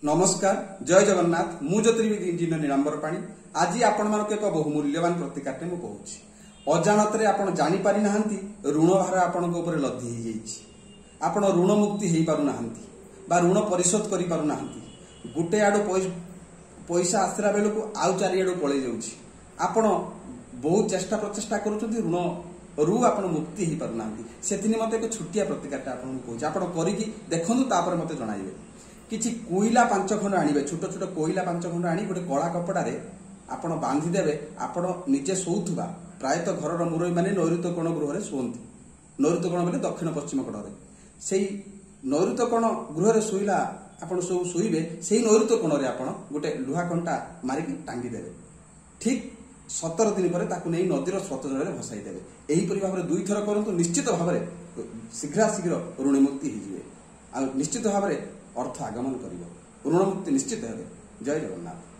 नमस्कार जय जगन्नाथ मु ज्योतिर्विद इंजीनियर नीलांबर पाणी आज आपण मानक एक बहुमूल्यवान प्रतिकार मु कहूँ अजाणत आपण जानी पारि नाहंती ऋण भार आपण ऊपर लदी हो जाइछि आपण ऋण मुक्ति हो पारु नाहंती बा ऋण परिशोध करि पारु नाहंती गुटे आडो पैसा आसरा बेल को आउ चारि आडो पळै जाउछि आपण बहुत चेष्टा प्रचेष्टा करूछंती ऋण रु आपण मुक्ति हो पारु नाहंती सेथिनि मते एक छुटिया प्रतिकार आपण कहूँ आपण करिकि देखंतु तापर मते जणाइबे किछि कोइला 5 खंड आनिबे छोट छोट कोइला 5 खंड आनी गोटे कला कपड़ारे आपण बांधी देबे आपण निजे सोउथुबा प्रायतः घरर मुरई माने नैऋत्य कोण गृहरे सोंती नैऋत्य कोण माने दक्षिण पश्चिम कोणरे सेही नैऋत्य कोण गृहरे सोइला आपण सब सोइबे सेही नैऋत्य कोणरे आपण गोटे लुहा कंटा मारिकी टांगी देबे ठीक 17 दिन पर ताकू नै नदीर स्रोत जଳରେ भसाई देबे एही परि भाबरे दुई थर करंतु निश्चित भाबरे शीघ्र ऋण मुक्ति हि जिवे आ निश्चित भाबरे अर्थ आगमन करिवो ऋण मुक्ति निश्चित हेबे जय जगन्नाथ।